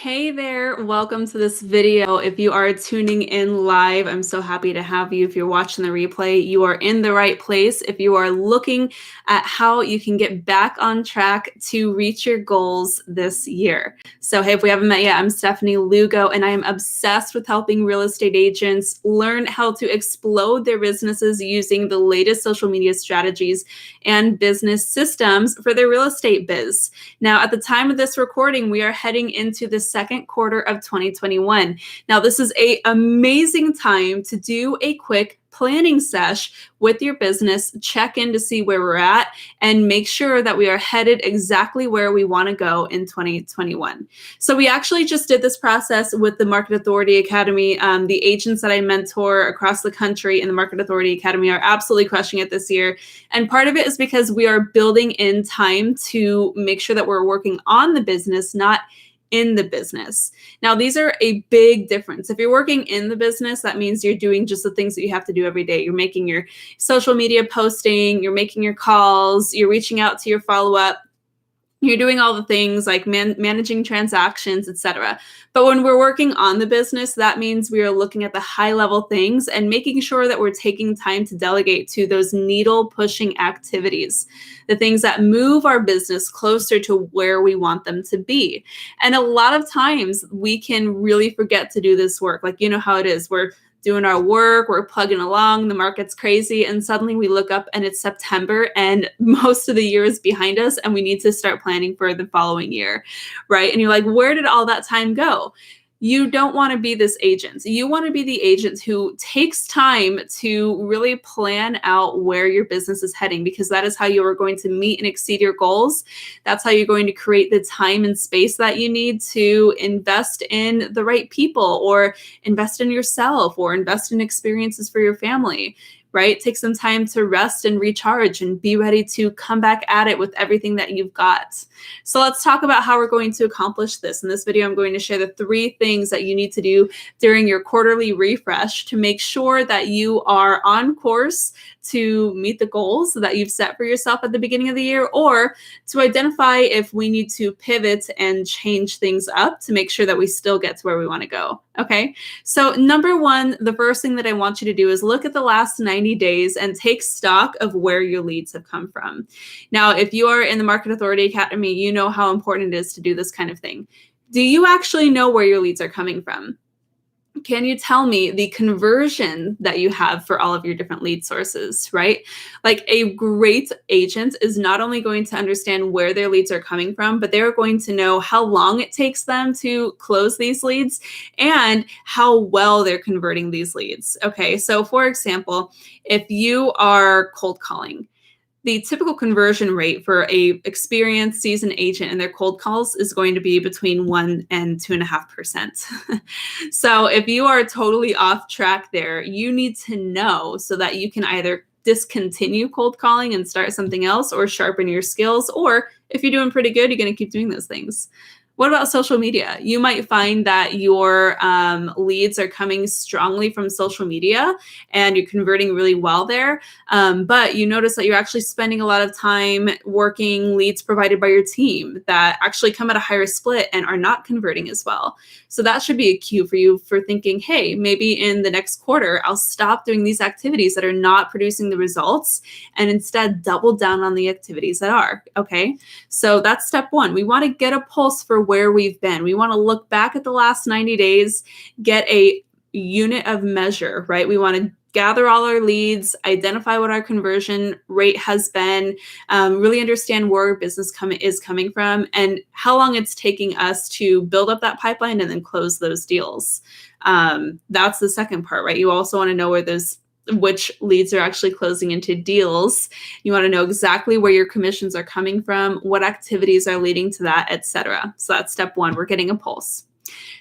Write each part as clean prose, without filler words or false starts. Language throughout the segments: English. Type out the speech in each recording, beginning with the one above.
Hey there, welcome to this video. If you are tuning in live, I'm so happy to have you. If you're watching the replay, you are in the right place. If you are looking at how you can get back on track to reach your goals this year. So hey, if we haven't met yet, I'm Stefanie Lugo, and I am obsessed with helping real estate agents learn how to explode their businesses using the latest social media strategies and business systems for their real estate biz. Now, at the time of this recording, we are heading into the second quarter of 2021. Now, this is an amazing time to do a quick planning sesh with your business, check in to see where we're at, and make sure that we are headed exactly where we want to go in 2021. So we actually just did this process with the Market Authority Academy. The agents that I mentor across the country in the Market Authority Academy are absolutely crushing it this year. And part of it is because we are building in time to make sure that we're working on the business, not in the business. Now, these are a big difference. If you're working in the business, that means you're doing just the things that you have to do every day. You're making your social media posting, you're making your calls, you're reaching out to your follow-up, you're doing all the things like managing transactions, etc. But when we're working on the business, that means we are looking at the high level things and making sure that we're taking time to delegate to those needle pushing activities, the things that move our business closer to where we want them to be. And a lot of times we can really forget to do this work. Like, you know how it is. We're doing our work, we're plugging along, the market's crazy, and suddenly we look up and it's September and most of the year is behind us and we need to start planning for the following year, right? And you're like, where did all that time go? You don't want to be this agent. You want to be the agent who takes time to really plan out where your business is heading, because that is how you are going to meet and exceed your goals. That's how you're going to create the time and space that you need to invest in the right people, or invest in yourself, or invest in experiences for your family. Right? Take some time to rest and recharge and be ready to come back at it with everything that you've got. So let's talk about how we're going to accomplish this. In this video, I'm going to share the 3 things that you need to do during your quarterly refresh to make sure that you are on course to meet the goals that you've set for yourself at the beginning of the year, or to identify if we need to pivot and change things up to make sure that we still get to where we want to go. Okay, so number 1, the first thing that I want you to do is look at the last 90 days and take stock of where your leads have come from. Now, if you are in the Market Authority Academy, you know how important it is to do this kind of thing. Do you actually know where your leads are coming from? Can you tell me the conversion that you have for all of your different lead sources, right? Like, a great agent is not only going to understand where their leads are coming from, but they're going to know how long it takes them to close these leads and how well they're converting these leads. Okay, so for example, if you are cold calling, the typical conversion rate for a experienced seasoned agent in their cold calls is going to be between 1 and 2.5%. So if you are totally off track there, you need to know so that you can either discontinue cold calling and start something else, or sharpen your skills. Or if you're doing pretty good, you're going to keep doing those things. What about social media? You might find that your leads are coming strongly from social media and you're converting really well there. But you notice that you're actually spending a lot of time working leads provided by your team that actually come at a higher split and are not converting as well. So that should be a cue for you for thinking, hey, maybe in the next quarter, I'll stop doing these activities that are not producing the results and instead double down on the activities that are. Okay, so that's step 1. We want to get a pulse for where we've been. We want to look back at the last 90 days, get a unit of measure, right? We want to gather all our leads, identify what our conversion rate has been, really understand where our business is coming from, and how long it's taking us to build up that pipeline and then close those deals. That's the second part, right? You also want to know which leads are actually closing into deals. You want to know exactly where your commissions are coming from, what activities are leading to that, etc. So that's step 1. We're getting a pulse.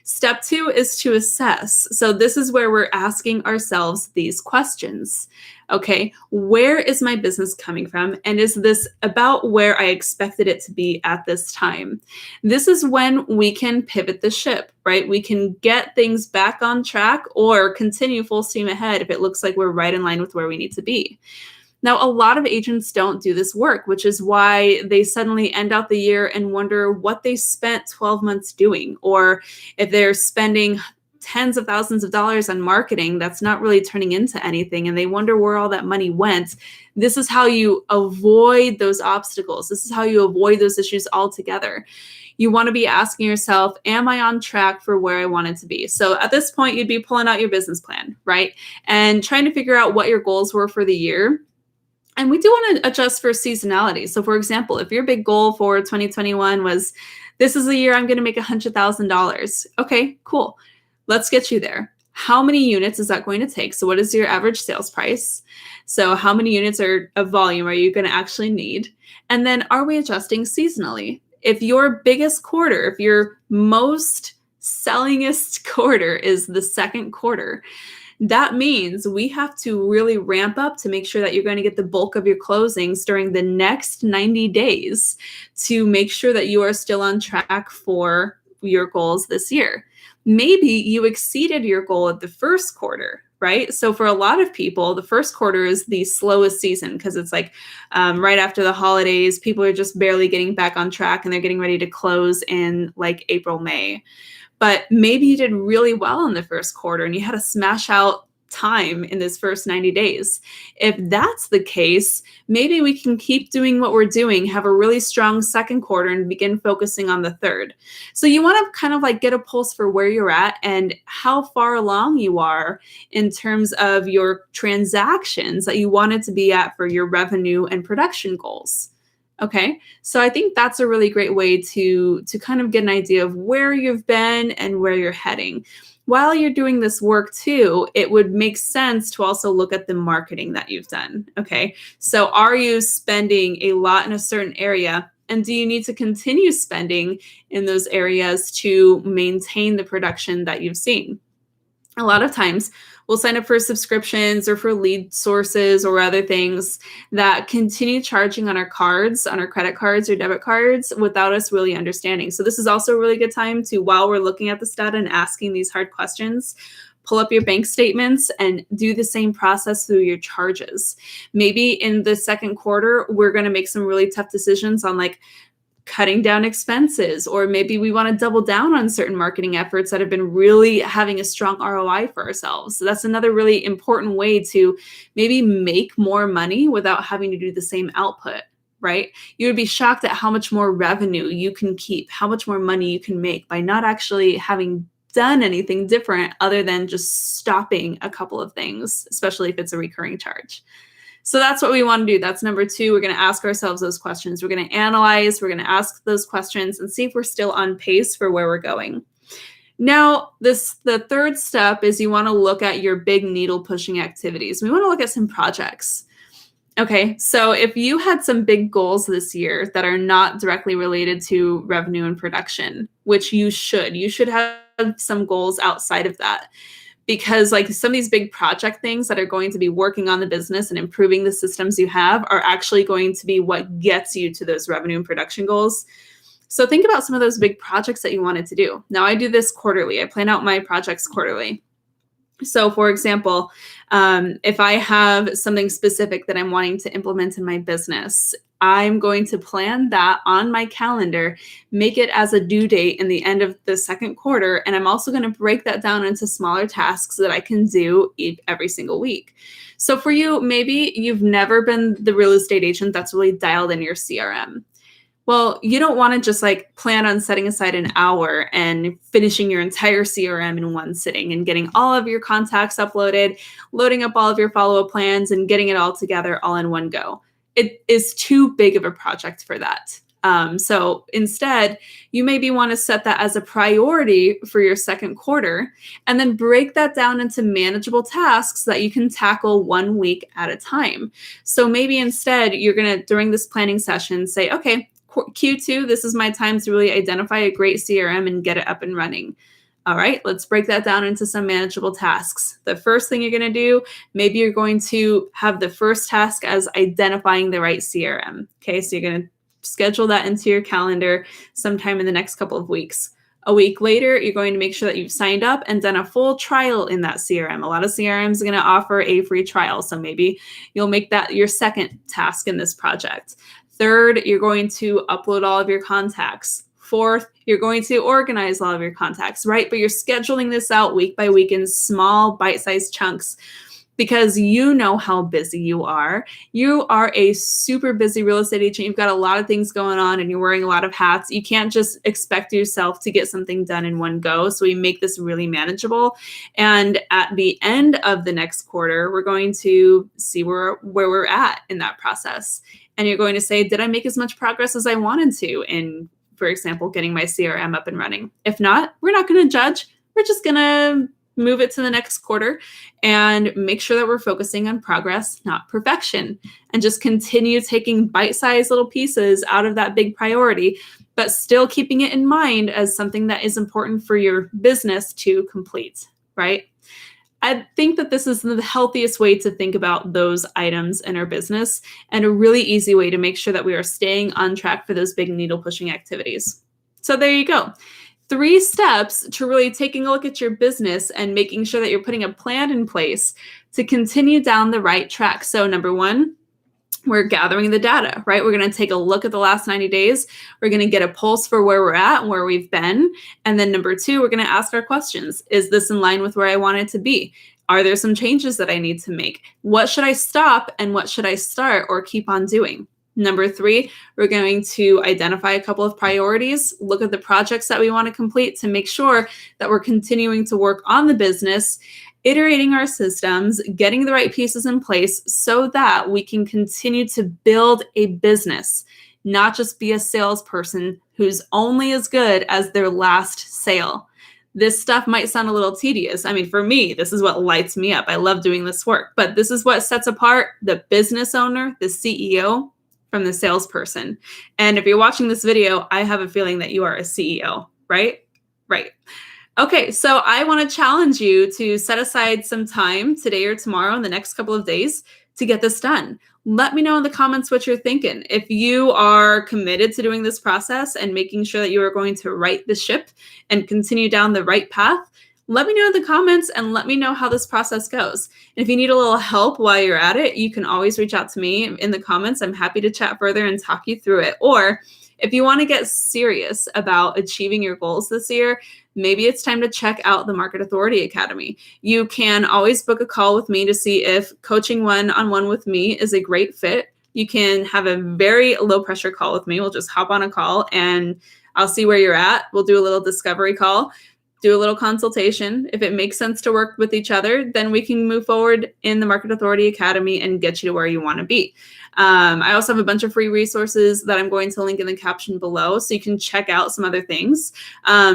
Step 2 is to assess. So this is where we're asking ourselves these questions. Okay, where is my business coming from? And is this about where I expected it to be at this time? This is when we can pivot the ship, right? We can get things back on track or continue full steam ahead if it looks like we're right in line with where we need to be. Now, a lot of agents don't do this work, which is why they suddenly end out the year and wonder what they spent 12 months doing, or if they're spending tens of thousands of dollars on marketing that's not really turning into anything, and they wonder where all that money went. This is how you avoid those obstacles. This is how you avoid those issues altogether. You want to be asking yourself, am I on track for where I want it to be? So at this point, you'd be pulling out your business plan, right? And trying to figure out what your goals were for the year. And we do want to adjust for seasonality. So for example, if your big goal for 2021 was, this is the year I'm going to make $100,000. Okay, cool. Let's get you there. How many units is that going to take? So what is your average sales price? So how many units of volume are you going to actually need? And then are we adjusting seasonally? If your biggest quarter, if your most sellingest quarter is the second quarter, that means we have to really ramp up to make sure that you're going to get the bulk of your closings during the next 90 days to make sure that you are still on track for your goals this year. Maybe you exceeded your goal at the first quarter, right? So for a lot of people, the first quarter is the slowest season because it's like right after the holidays, people are just barely getting back on track and they're getting ready to close in like April, May. But maybe you did really well in the first quarter and you had a smash out time in this first 90 days. If that's the case, maybe we can keep doing what we're doing, have a really strong second quarter and begin focusing on the third. So you want to kind of like get a pulse for where you're at and how far along you are in terms of your transactions that you wanted to be at for your revenue and production goals. Okay, so I think that's a really great way to kind of get an idea of where you've been and where you're heading. While you're doing this work too, it would make sense to also look at the marketing that you've done. Okay, so are you spending a lot in a certain area? And do you need to continue spending in those areas to maintain the production that you've seen? A lot of times we'll sign up for subscriptions or for lead sources or other things that continue charging on our cards, on our credit cards or debit cards without us really understanding. So this is also a really good time to, while we're looking at the data and asking these hard questions, pull up your bank statements and do the same process through your charges. Maybe in the second quarter, we're going to make some really tough decisions on like cutting down expenses, or maybe we want to double down on certain marketing efforts that have been really having a strong ROI for ourselves. So that's another really important way to maybe make more money without having to do the same output, right? You would be shocked at how much more revenue you can keep, how much more money you can make by not actually having done anything different other than just stopping a couple of things, especially if it's a recurring charge. So that's what we want to do. That's number two. We're going to ask ourselves those questions. We're going to analyze, we're going to ask those questions and see if we're still on pace for where we're going. Now, the third step is you want to look at your big needle pushing activities. We want to look at some projects. Okay, so if you had some big goals this year that are not directly related to revenue and production, which you should have some goals outside of that. Because like some of these big project things that are going to be working on the business and improving the systems you have are actually going to be what gets you to those revenue and production goals. So think about some of those big projects that you wanted to do. Now I do this quarterly. I plan out my projects quarterly. So for example, if I have something specific that I'm wanting to implement in my business, I'm going to plan that on my calendar, make it as a due date in the end of the second quarter. And I'm also going to break that down into smaller tasks that I can do every single week. So for you, maybe you've never been the real estate agent that's really dialed in your CRM. Well, you don't want to just like plan on setting aside an hour and finishing your entire CRM in one sitting and getting all of your contacts uploaded, loading up all of your follow-up plans and getting it all together all in one go. It is too big of a project for that. So instead, you maybe want to set that as a priority for your second quarter and then break that down into manageable tasks that you can tackle 1 week at a time. So maybe instead, you're going to, during this planning session, say, okay, Q2, this is my time to really identify a great CRM and get it up and running. All right, let's break that down into some manageable tasks. The first thing you're going to do, maybe you're going to have the first task as identifying the right CRM. Okay, so you're going to schedule that into your calendar sometime in the next couple of weeks. A week later, you're going to make sure that you've signed up and done a full trial in that CRM. A lot of CRMs are going to offer a free trial. So maybe you'll make that your second task in this project. Third, you're going to upload all of your contacts. Fourth, you're going to organize all of your contacts, right? But you're scheduling this out week by week in small bite-sized chunks because you know how busy you are. You are a super busy real estate agent. You've got a lot of things going on and you're wearing a lot of hats. You can't just expect yourself to get something done in one go. So we make this really manageable. And at the end of the next quarter, we're going to see where we're at in that process. And you're going to say, did I make as much progress as I wanted to in, for example, getting my CRM up and running? If not, we're not going to judge. We're just going to move it to the next quarter and make sure that we're focusing on progress, not perfection, and just continue taking bite-sized little pieces out of that big priority, but still keeping it in mind as something that is important for your business to complete, right? I think that this is the healthiest way to think about those items in our business and a really easy way to make sure that we are staying on track for those big needle pushing activities. So there you go. 3 steps to really taking a look at your business and making sure that you're putting a plan in place to continue down the right track. So number 1, we're gathering the data, right? We're going to take a look at the last 90 days. We're going to get a pulse for where we're at and where we've been. And then number 2, we're going to ask our questions. Is this in line with where I want it to be? Are there some changes that I need to make? What should I stop and what should I start or keep on doing? Number 3, we're going to identify a couple of priorities, look at the projects that we want to complete to make sure that we're continuing to work on the business, iterating our systems, getting the right pieces in place so that we can continue to build a business, not just be a salesperson who's only as good as their last sale. This stuff might sound a little tedious. I mean, for me, this is what lights me up. I love doing this work, but this is what sets apart the business owner, the CEO, from the salesperson. And if you're watching this video, I have a feeling that you are a CEO, right? Right. Okay, so I want to challenge you to set aside some time today or tomorrow in the next couple of days to get this done. Let me know in the comments what you're thinking. If you are committed to doing this process and making sure that you are going to right the ship and continue down the right path, let me know in the comments and let me know how this process goes. And if you need a little help while you're at it, you can always reach out to me in the comments. I'm happy to chat further and talk you through it. Or if you want to get serious about achieving your goals this year, maybe it's time to check out the Market Authority Academy. You can always book a call with me to see if coaching one-on-one with me is a great fit. You can have a very low pressure call with me. We'll just hop on a call and I'll see where you're at. We'll do a little discovery call, do a little consultation. If it makes sense to work with each other, then we can move forward in the Market Authority Academy and get you to where you want to be. I also have a bunch of free resources that I'm going to link in the caption below, so you can check out some other things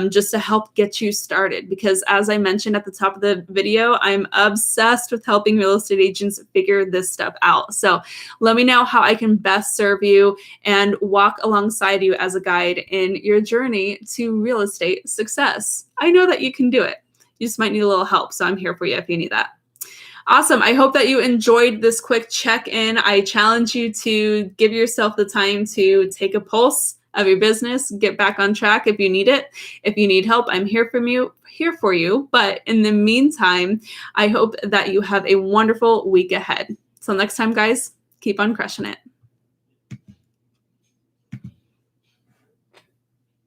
just to help get you started. Because as I mentioned at the top of the video, I'm obsessed with helping real estate agents figure this stuff out. So let me know how I can best serve you and walk alongside you as a guide in your journey to real estate success. I know that you can do it. You just might need a little help, so I'm here for you if you need that. Awesome. I hope that you enjoyed this quick check-in. I challenge you to give yourself the time to take a pulse of your business, get back on track if you need it. If you need help, I'm here for you. But in the meantime, I hope that you have a wonderful week ahead. Till next time, guys, keep on crushing it.